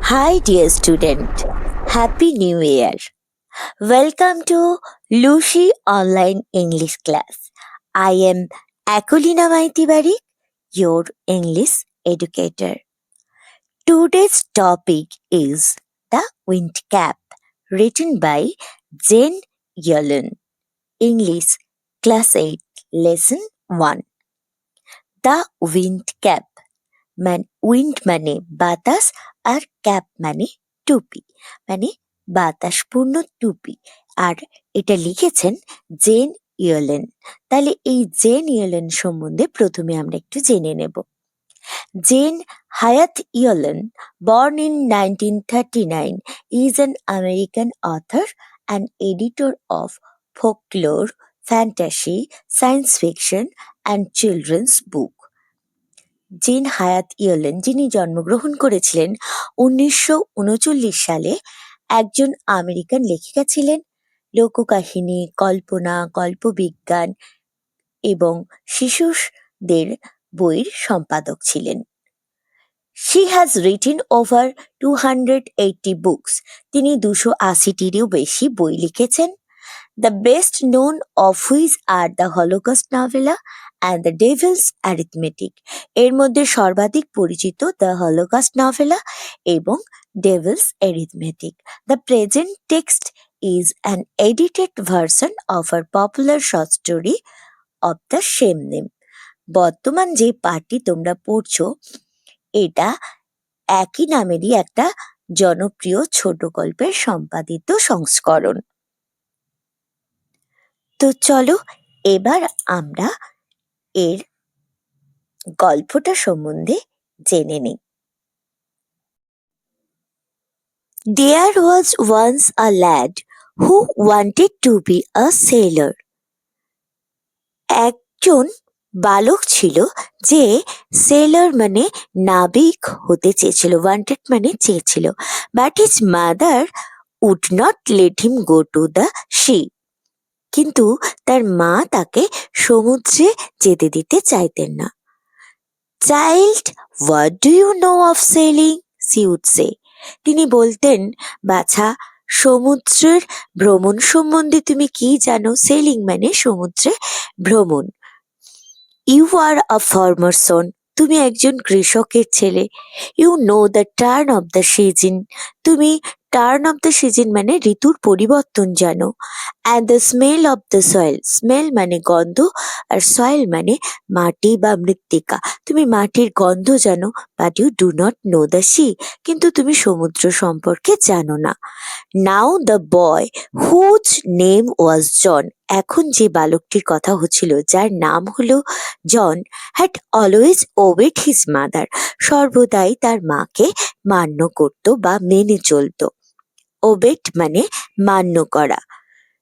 Hi, dear student. Happy New Year. Welcome to Lucy Online English class. I am Akulina Maitibari, your English educator. Today's topic is The Wind Cap, written by Jane Yellen. English, Class 8, Lesson 1. The Wind Cap. Wind মানে বাতাস আর cap মানে টুপি, মানে বাতাসপূর্ণ টুপি। আর এটা লিখেছেন gen Yellen. তাহলে এই জেন ইয়েলেন সম্বন্ধে প্রথমে আমরা একটু জেনে নেব। Gen Hyatt Yellen, born in 1939, is an American author and editor of folklore, fantasy, science fiction, and children's book. Jane Hyatt Yolen, যিনি জন্মগ্রহণ করেছিলেন 1939 সালে, একজন আমেরিকান লেখিকা ছিলেন, লোককাহিনী, কল্পনা, কল্পবিজ্ঞান এবং শিশুদের বইয়ের সম্পাদক ছিলেন। She has written over 280 books. তিনি 280-টিরও বেশি বই লিখেছেন। The best known of which are the Holocaust novella and the Devil's Arithmetic. এর মধ্যে সর্বাধিক পরিচিত দ্য হলোকস্ট নভেলা এবং Devil's arithmetic. The present text is an edited version of her popular short story of the same name. বর্তমান যে পাঠটি তোমরা পড়ছো এটা একই নামেরই একটা জনপ্রিয় ছোট গল্পের সম্পাদিত সংস্করণ। তো চলো এবার আমরা এর গল্পটা সম্বন্ধে জেনে নিই। There was once a lad who wanted to be a sailor. একজন বালক ছিল যে সেলর মানে নাবিক হতে চেয়েছিল, ওয়ান্টেড মানে চেয়েছিল, but his mother would not let him go to the sea. কিন্তু তার মা তাকে সমুদ্রে যেতে দিতে চাইতেন না। Child, what do you know of sailing, she would say. তিনি বলতেন, বাছা, সমুদ্রের ভ্রমণ সম্বন্ধে তুমি কি জানো? সেলিং মানে সমুদ্রে ভ্রমণ। ইউ আর আ ফার্মার সন, তুমি একজন কৃষকের ছেলে। You know the turn of the season, তুমি টার্ন অফ দ্য সিজন মানে ঋতুর পরিবর্তন জানো। And the smell of the soil, smell মানে গন্ধ, আর সয়েল মানে মাটি বা মৃত্তিকা, তুমি মাটির গন্ধ জানো। But you do not know the sea, কিন্তু তুমি সমুদ্র সম্পর্কে জানো না। Now the boy whose name was John, এখন যে বালকটির কথা হচ্ছিল যার নাম হলো John, had always obeyed his mother, সর্বদাই তার মাকে মান্য করত বা মেনে চলত। ওবেড মানে মান্য করা।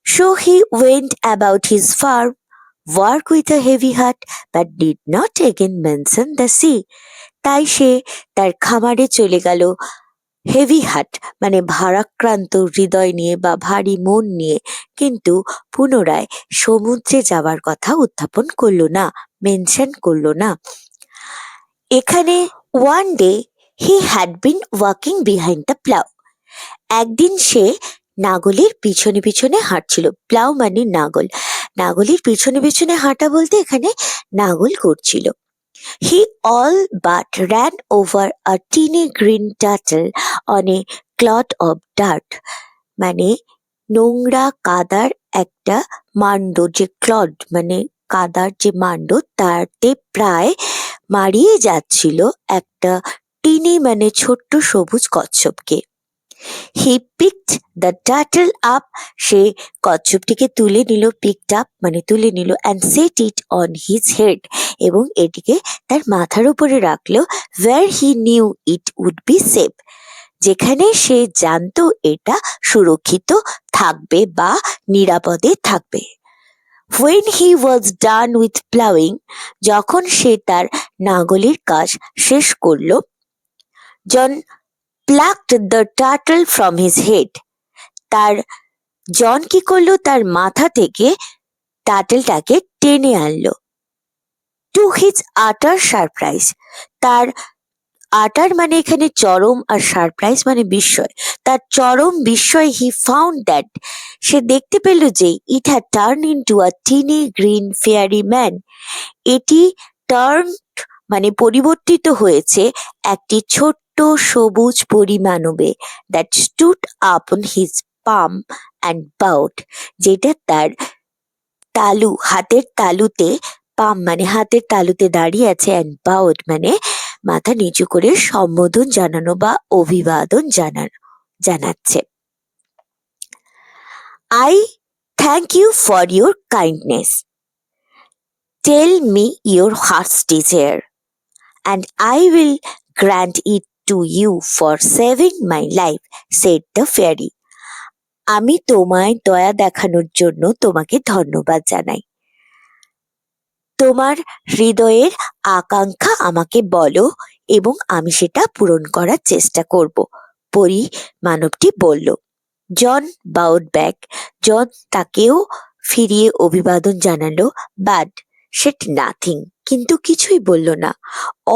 So he went about his farm work with a heavy heart, but did not again mention the sea. তাই সে তার খামারে চলে গেল হেভি হার্ট মানে ভারাক্রান্ত হৃদয় নিয়ে বা ভারী মন নিয়ে, কিন্তু পুনরায় সমুদ্রে যাওয়ার কথা উত্থাপন করলো না, মেনশন করলো না। এখানে one day he had been walking behind the plough, একদিন সে নাগলের পিছনে পিছনে হাঁটছিল। প্লাউ মানে নাগল, নাগলের পিছনে পিছনে হাঁটা বলতে এখানে নাগল করছিল। He all but ran over a teeny green turtle on a clod of dirt, মানে নোংরা কাদার একটা মাণ্ড, যে ক্লড মানে কাদার যে মাণ্ড, তাতে প্রায় মারিয়ে যাচ্ছিল একটা টিনি মানে ছোট্ট সবুজ কচ্ছপকে। He picked the turtle up, সে কচ্ছপটিকে তুলে নিল, পিকড আপ মানে তুলে নিল, and set it on his head, এবং এটিকে তার মাথার উপরে রাখলো। Where he knew it would be safe, যেখানে সে জানতো এটা সুরক্ষিত থাকবে বা নিরাপদে থাকবে। When he was done with plowing, যখন সে তার নাগলের কাজ শেষ করলো, জন plucked the turtle from his head, তার জন কি করলো, তার মাথা থেকে টার্টলটাকে টেনে আনলো। To his utter surprise, তার আটার মানে এখানে চরম আর সারপ্রাইজ মানে বিস্ময়। তার চরম বিস্ময় হি ফাউন্ড দ্যাট সে দেখতে পেল যে it had turn into a tiny green fairy man. এটি টার্ন মানে পরিবর্তিত হয়েছে একটি ছোট্ট সবুজ পরিমানবে that stood upon his palm and bowed, যেটা তার হাতের তালুতে, পাম মানে হাতের তালুতে দাঁড়িয়ে আছে, অ্যান্ড বাউড মানে মাথা নিচু করে সম্বোধন জানানো বা অভিবাদন জানাচ্ছে। I thank you for your kindness, tell me your heart's desire and I will grant it to you for saving my life, said the fairy. আমি তোমায় দয়া দেখানোর জন্য তোমাকে ধন্যবাদ জানাই। তোমার হৃদয়ের আকাঙ্ক্ষা আমাকে বলো এবং আমি সেটা পূরণ করার চেষ্টা করব, পরি মানবটি বলল। জন বাউড ব্যাক, জন তাকেও ফিরিয়ে অভিবাদন জানালো, বাট সেট নাথিং, কিন্তু কিছুই বলল না।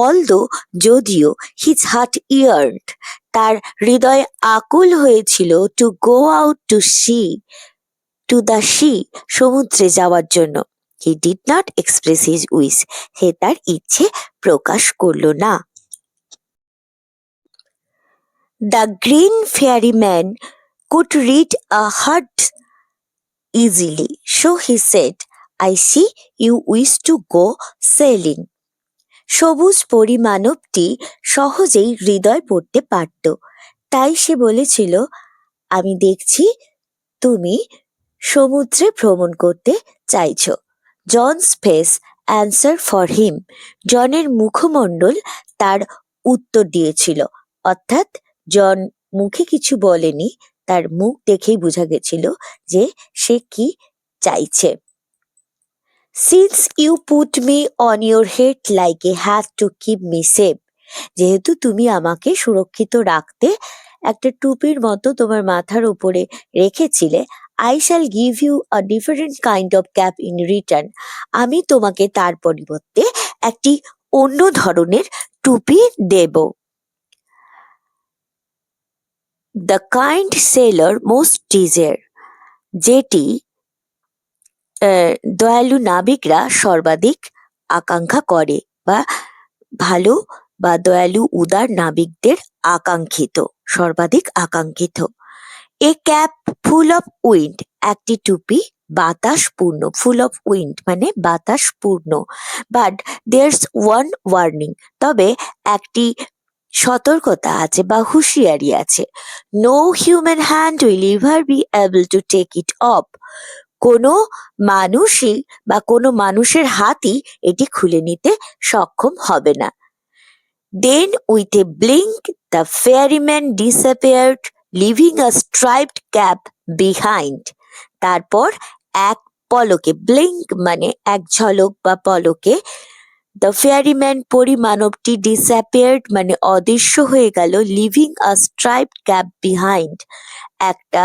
অলদো, যদিও, হিজ হার্ট ইয়ার্নড, তার হৃদয় আকুল হয়েছিল, to go out to the sea, সমুদ্রে যাওয়ার জন্য। He did not express his wish, সে তার ইচ্ছে প্রকাশ করল না। The green fairy man could read a heart easily, so he said, I see you wish to go sailing. সবুজ পরিমানবটি সহজেই হৃদয় পড়তে পারত, তাই সে বলেছিল, আমি দেখছি তুমি সমুদ্রে ভ্রমণ করতে চাইছ। John's face answer for him, জনের মুখমণ্ডল তার উত্তর দিয়েছিল, অর্থাৎ জন মুখে কিছু বলেনি, তার মুখ দেখেই বোঝা গেছিল যে সে কি চাইছে। Since you put me on your head like a hat to keep me safe, যেহেতু তুমি আমাকে সুরক্ষিত রাখতে একটা টুপির মতো তোমার মাথার উপরে রেখেছিলে, I shall give you a different kind of cap in return, আমি তোমাকে তার পরিবর্তে একটি অন্য ধরনের টুপি দেব। The kind sailor most desire, যেটি দয়ালু নাবিকরা সর্বাধিক আকাঙ্ক্ষা করে, বা ভালো বা দয়ালু উদার নাবিকদের আকাঙ্ক্ষিত, সর্বাধিক আকাঙ্ক্ষিত। A cap full of wind, একটি টুপি বাতাসপূর্ণ, ফুল অফ উইন্ড মানে বাতাসপূর্ণ, বাট দেয়ার্স ওয়ান ওয়ার্নিং, তবে একটি সতর্কতা আছে বা হুঁশিয়ারি আছে। No human hand will ever be able to take it off, কোনো মানুষই বা কোনো মানুষের হাতই এটি খুলে নিতে সক্ষম হবে না। Then with a blink the fairy man disappeared, leaving a striped cap behind, তারপর এক পলকে, ব্লিঙ্ক মানে এক ঝলক বা পলকে, দ্য ফেয়ারিম্যান পরিমানবটি ডিসঅ্যাপিয়ার্ড মানে অদৃশ্য হয়ে গেল, leaving a striped cap behind, একটা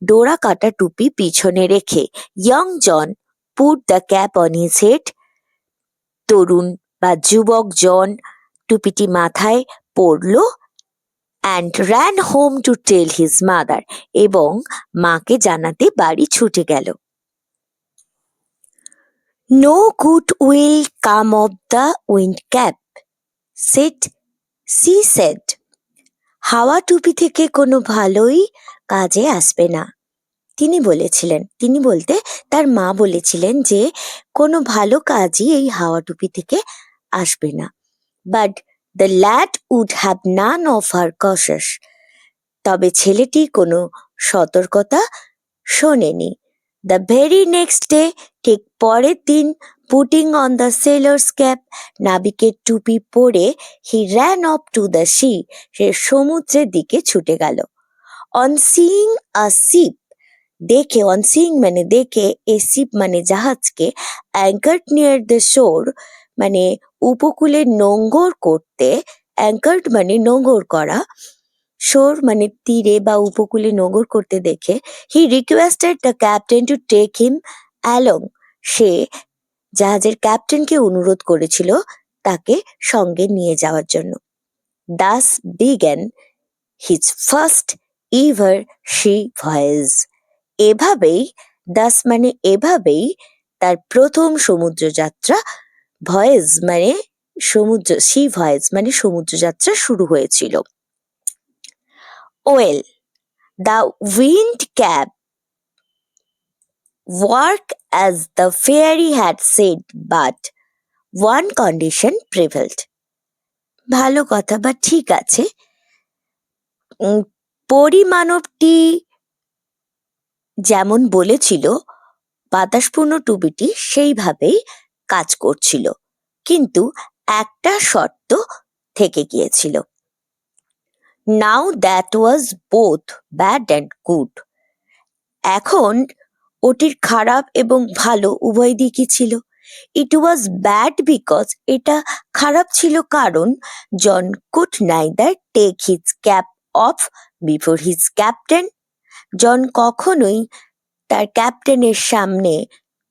ডোরা কাটা টুপি পিছনে রেখে। Young John put the cap on his head, তরুণ বা যুবক জন টুপিটি মাথায় পরল, and ran home to tell his mother, এবং মাকে জানাতে বাড়ি ছুটে গেল। No good will come of the wind cap, she said, হাওয়া টুপি থেকে কোনো ভালোই কাজে আসবে না, তিনি বলেছিলেন। তিনি বলতে তার মা বলেছিলেন যে কোনো ভালো কাজই এই হাওয়া টুপি থেকে আসবে না। But the lad would have none of her cautions, তবে ছেলেটি কোনো সতর্কতা শোনেনি। দ্য ভেরি নেক্সট ডে, ঠিক পরের দিন, putting on the sailor's cap, নাবিকের টুপি পরে, he ran off to the sea, সে সমুদ্রের দিকে ছুটে গেল। অন সিইং আ শিপ, দেখে, অন সিইং মানে দেখে, এ শিপ মানে জাহাজকে, অ্যাঙ্কার্ড নিয়ার দ্য শোর মানে উপকূলে নোঙ্গর করতে, অ্যাঙ্কার্ড মানে নোঙ্গর করা, শোর মানে তীরে বা উপকূলে নোঙ্গর করতে দেখে, he requested the captain to take him along, সে জাহাজের ক্যাপ্টেনকে অনুরোধ করেছিল তাকে সঙ্গে নিয়ে যাওয়ার জন্য। Thus began his first ever sea voyage. এভাবেই এভাবেই তার প্রথম সমুদ্রযাত্রা ভয়েজ মানে সি ভয়েজ মানে সমুদ্রযাত্রা শুরু হয়েছিল। Well, the wind cap work as the fairy had said, but one condition prevailed. ভালো কথা বা ঠিক আছে, পরিমানবটি যেমন বলেছিল বাতাসপূর্ণ টুপিটি সেইভাবেই কাজ করছিল, কিন্তু একটা শর্ত থেকে গিয়েছিল। Now that was both bad and good. এখন ওটির খারাপ এবং ভালো উভয় দিকই ছিল। ইট ওয়াজ ব্যাড বিকজ, এটা খারাপ ছিল কারণ John could neither take his cap off before his captain. John কখনোই তার ক্যাপ্টেনের সামনে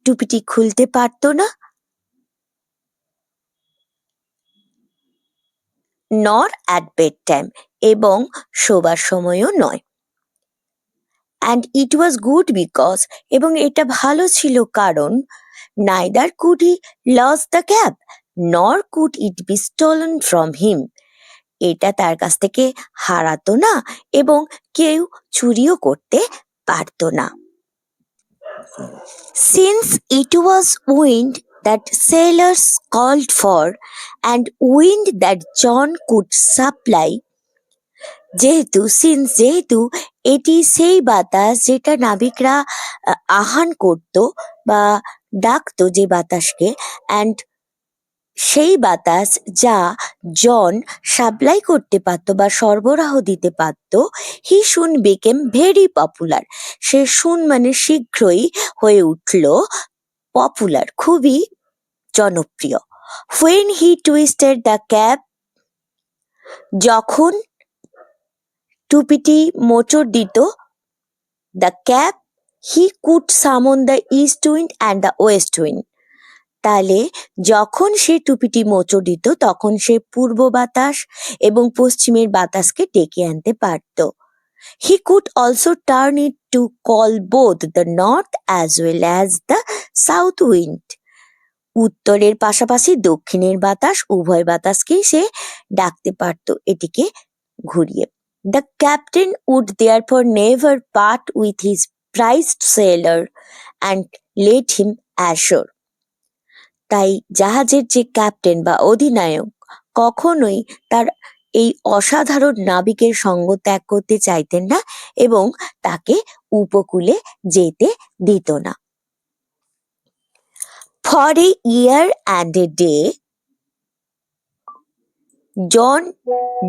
টুপিটি খুলতে পারত না, নর অ্যাট বেড টাইম, এবং শোবার সময়ও নয়। And it was good because, এবং এটা ভালো ছিল কারণ neither could he lose the cap nor could it be stolen from him, এটা তার কাছ থেকে হারাতো না এবং কেউ চুরিও করতে পারত না। Since it was wind that sailors called for and wind that John could supply, যেহেতু এটি সেই বাতাস যেটা নাবিকরা আহ্বান করত বা ডাকতো যে বাতাসকে, অ্যান্ড সেই বাতাস যা জন সাপ্লাই করতে পারত বা সরবরাহ দিতে পারত, হি সুন বিকেম ভেরি পপুলার, সে সুন মানে শীঘ্রই হয়ে উঠল পপুলার, খুবই জনপ্রিয়। When he twisted the cap, যখন টুপিটি মোচড় দিত, দ্য ক্যাপ হি কুড সামন the east wind and the West wind, তাহলে যখন সে টুপিটি মোচড় দিত তখন সে পূর্ব বাতাস এবং পশ্চিমের বাতাসকে ডেকে আনতে পারত। He could also turn it to call both the north as well as the south wind, উত্তরের পাশাপাশি দক্ষিণের বাতাস উভয় বাতাসকেই সে ডাকতে পারত এটিকে ঘুরিয়ে। The captain would therefore never part with his prized sailor and let him ashore, তাই জাহাজের যে ক্যাপ্টেন বা অধিনায়ক কখনোই তার এই অসাধারণ নাবিকের সঙ্গ ত্যাগ করতে চাইতেন না এবং তাকে উপকূলে যেতে দিত না। For a year and a day, John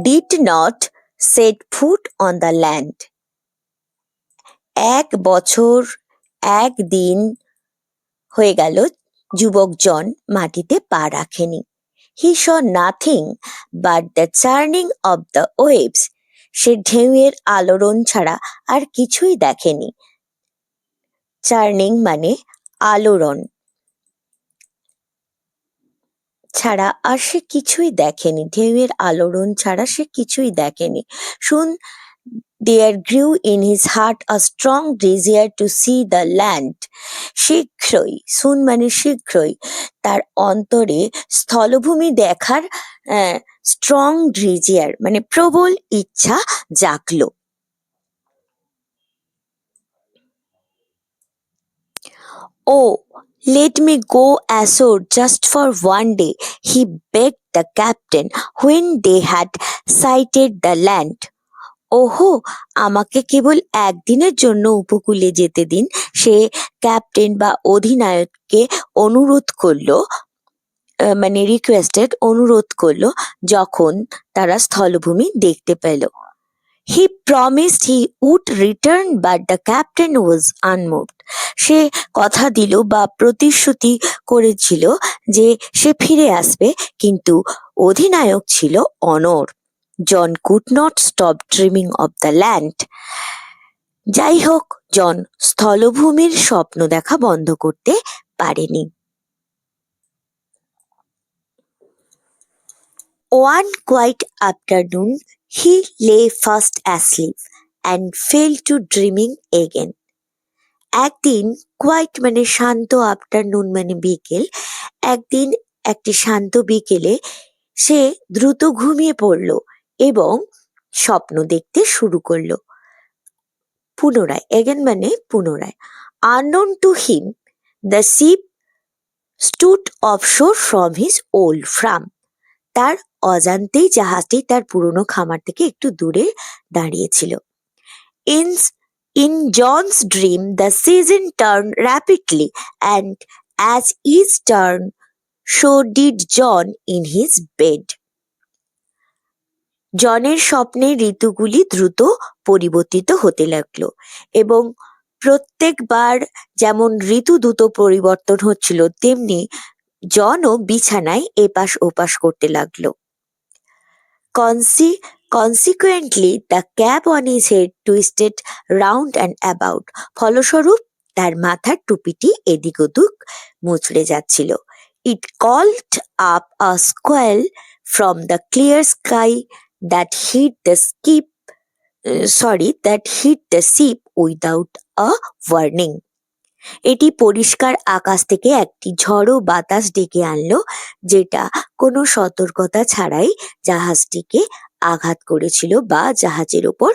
did not set foot on the land. 1 বছর 1 দিন হয়ে গেল যুবক জন মাটিতে পা রাখেনি। He saw nothing but the churning of the waves. সে ঢেউয়ের আলোড়ন ছাড়া আর কিছুই দেখেনি। চার্নিং মানে আলোড়ন ছাড়া আর সে কিছুই দেখেনি, ঢেউয়ের আলোড়ন ছাড়া সে কিছুই দেখেনি। শুন, there grew in his heart a strong desire to see the land. শীঘ্রই, সুন মানে শীঘ্রই, তার অন্তরে স্থলভূমি দেখার স্ট্রং ডিজায়ার মানে প্রবল ইচ্ছা জাগলো। Oh, let me go ashore just for one day, he begged the captain when they had sighted the land. ওহো, আমাকে কেবল একদিনের জন্য উপকূলে যেতে দিন, সে ক্যাপ্টেন বা অধিনায়ককে অনুরোধ করলো, মানে অনুরোধ করলো যখন তারা স্থলভূমি দেখতে পেল। He promised he would return, but the captain was unmoved. সে কথা দিল বা প্রতিশ্রুতি করেছিল যে সে ফিরে আসবে, কিন্তু অধিনায়ক ছিল অনড়। জন could not stop dreaming of the land. যাই হোক, জন স্থলভূমির স্বপ্ন দেখা বন্ধ করতে পারেনি। One quiet afternoon, he lay fast asleep and fell to dreaming again. একদিন কোয়াইট মানে শান্ত, আফটারনুন মানে বিকেল। একদিন একটি শান্ত বিকেলে সে দ্রুত ঘুমিয়ে পড়ল এবং স্বপ্ন দেখতে শুরু করলো। পুনরায়, এগেন মানে পুনরায়। Unknown to him, the ship stood offshore from his old farm. তার অজান্তেই জাহাজটি তার পুরনো খামার থেকে একটু দূরে দাঁড়িয়েছিল। In John's dream, the season turned rapidly, and as each turned, so did John in his bed. জনের স্বপ্নে ঋতুগুলি দ্রুত পরিবর্তিত হতে লাগলো এবং প্রত্যেকবার যেমন ঋতু দ্রুত পরিবর্তন হচ্ছিল, তেমনি জনও বিছানায় এপাশ ওপাশ করতে লাগলো। Consequently, the cap on his head twisted round and about. ফলস্বরূপ তার মাথার টুপিটি এদিক ওদিক মুচড়ে যাচ্ছিল। It called up a squall from the clear sky that hit the ship without a warning. এটি পরিষ্কার আকাশ থেকে একটি ঝড়ো বাতাস ডেকে আনলো, যেটা কোনো সতর্কতা ছাড়াই জাহাজটিকে আঘাত করেছিল বা জাহাজের ওপর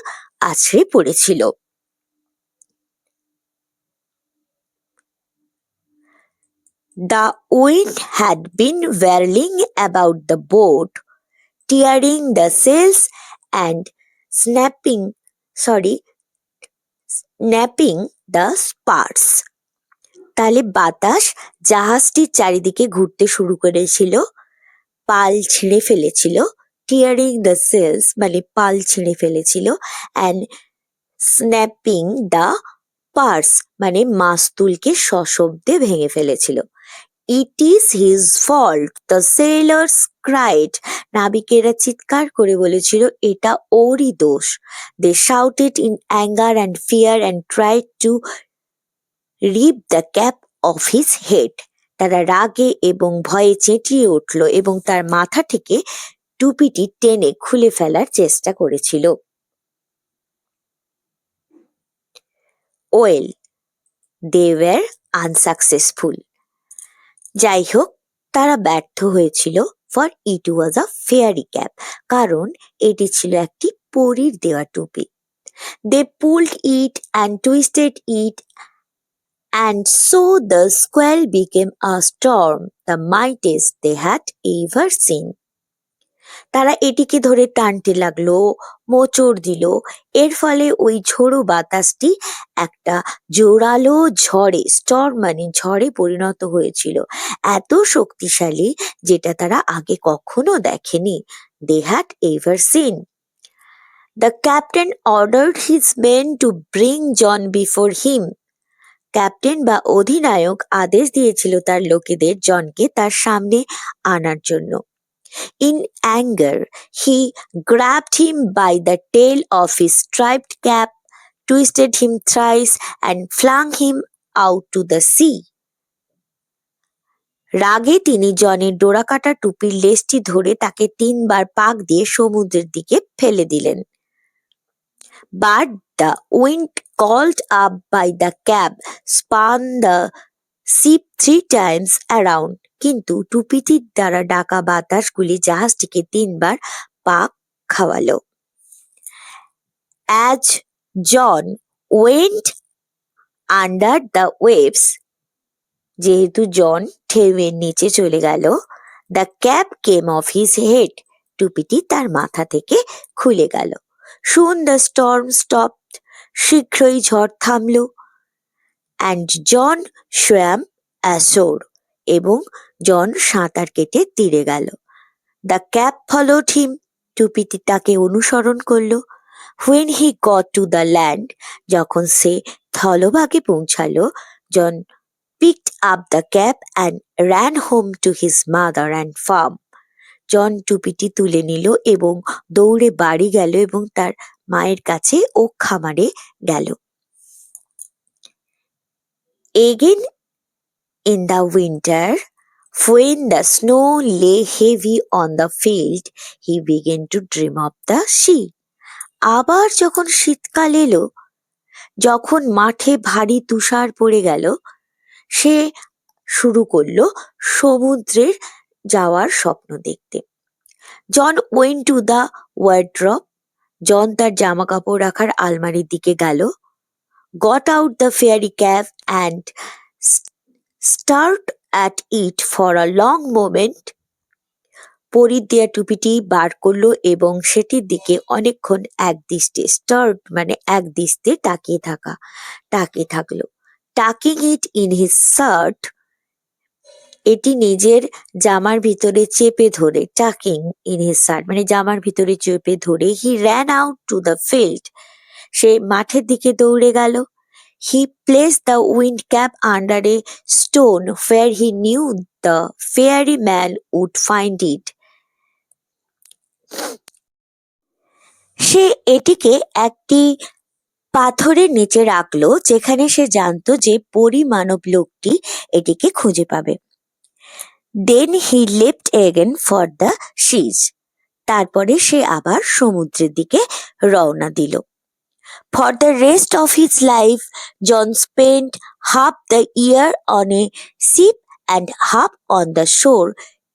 আছড়ে পড়েছিল। The wind had been whirling about the boat, tearing the sails and snapping the spars. তাহলে বাতাস জাহাজটির চারিদিকে ঘুরতে শুরু করেছিল, পাল ছিঁড়ে ফেলেছিল। টিয়ারিং দ্য সেলস মানে পাল ছিঁড়ে ফেলেছিল, অ্যান্ড স্ন্যাপিং দ্য পার্স মানে মাস্তুলকে সশব্দে ভেঙে ফেলেছিল। It is his fault, the sailors cried. নাবিকেরা চিৎকার করে বলেছিল এটা ওরই দোষ। They shouted in anger and fear and tried to rip the cap off his head. তারা রাগে এবং ভয়ে চেঁচিয়ে উঠল এবং তার মাথা থেকে টুপিটি টেনে খুলে ফেলার চেষ্টা করেছিল। Well, they were unsuccessful. যাই হোক, তারা ব্যর্থ হয়েছিল। For it was a fairy cap, কারণ এটি ছিল একটি পরীর দেওয়া টুপি। They pulled it and twisted it, and so the squall became a storm, the mightiest they had ever seen. তারা এটিকে ধরে টানতে লাগলো, মোচড় দিল। এর ফলে ওই ঝোড়ো বাতাসটি একটা জোরালো ঝড়ে, স্টর্ম মানে ঝড়ে পরিণত হয়েছিল, এত শক্তিশালী যেটা তারা আগে কখনো দেখেনি। They had ever seen. The captain ordered his men to bring John before him. Captain বা অধিনায়ক আদেশ দিয়েছিল তার লোকেদের জনকে তার সামনে আনার জন্য। In anger he grabbed him by the tail of his striped cap, twisted him thrice and flung him out to the sea. রাগে তিনি জনের ডোরাকাটা টুপির লেজটি ধরে তাকে 3 বার পাক দিয়ে সমুদ্রের দিকে ফেলে দিলেন। But the wind called up by the cap spun the ship 3 times around. কিন্তু টুপিটির দ্বারা ডাকা বাতাসগুলি জাহাজটিকে 3 বার পাক খাওয়ালো। As John went under the waves, যেহেতু জন ঢেউয়ের নিচে চলে গেল, the cap came off his head. টুপিটি তার মাথা থেকে খুলে গেল। Soon the storm stopped. শীঘ্রই ঝড় থামল। And John swam ashore. এবং জন সাঁতার কেটে তীরে গেল। The cap followed him. টুপিটি তাকে অনুসরণ করল। When he got to the land, যখন সে স্থলভাগে পৌঁছালো, জন picked up the cap and ran home to his mother and farm. জন টুপিটি তুলে নিল এবং দৌড়ে বাড়ি গেল এবং তার মায়ের কাছে ও খামারে গেল। Again in the winter, When the snow lay heavy on the field, he began to dream of the sea. আবার যখন শীতকাল এলো, যখন মাঠে ভারী তুষার পড়ে গেল, সে শুরু করলো সমুদ্রের যাওয়ার স্বপ্ন দেখতে। জন ওয়েন্ট টু দ্য ওয়ার্ড্রপ। জন তার জামা কাপড় রাখার আলমারির দিকে গেল। Got out the fairy cap and start at it for a long moment. পরীর দেয়া টুপিটি বার করলো এবং সেটির দিকে অনেকক্ষণ একদৃষ্টে, স্টার্ট মানে একদৃষ্টে তাকিয়ে থাকলো। Talking it in his shirt, এটি নিজের জামার ভিতরে চেপে ধরে, টাকিং ইন হিজ শার্ট মানে জামার ভিতরে চেপে ধরে, he ran out to the field, সে মাঠের দিকে দৌড়ে গেল। He placed the wind cap under a stone where he knew the fairy man would find it. সে এটিকে একটি পাথরের নিচে রাখলো যেখানে সে জানতো যে পরী মানব লোকটি এটিকে খুঁজে পাবে। Then he left again for the seas, তারপরে সে আবার সমুদ্রের দিকে রওনা দিল। For the rest of his life John spent half the year on a ship and half on the shore,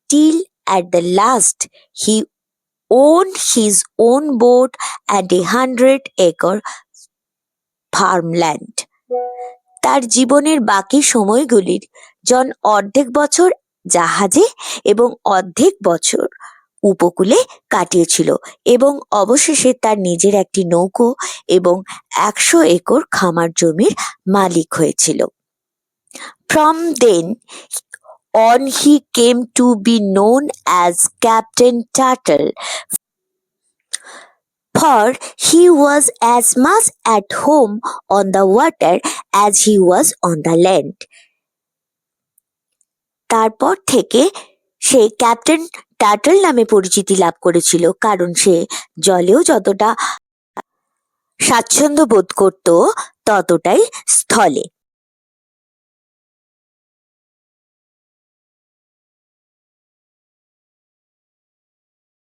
till at the last he owned his own boat and 100-acre farmland. তার জীবনের বাকি সময়গুলির জন অর্ধেক বছর জাহাজে এবং অর্ধেক বছর উপকূলে কাটিয়েছিল এবং অবশেষে তার নিজের একটি নৌকো এবং 100 একর খামার জমির মালিক হয়েছিল। From then on he came to be known as Captain Turtle, for he was as much at home on the water as he was on the land. তারপর থেকে সে ক্যাপ্টেন টার্টল নামে পরিচিতি লাভ করেছিল, কারণ সে জলেও যতটা স্বাচ্ছন্দ্য বোধ করত ততটাই স্থলে।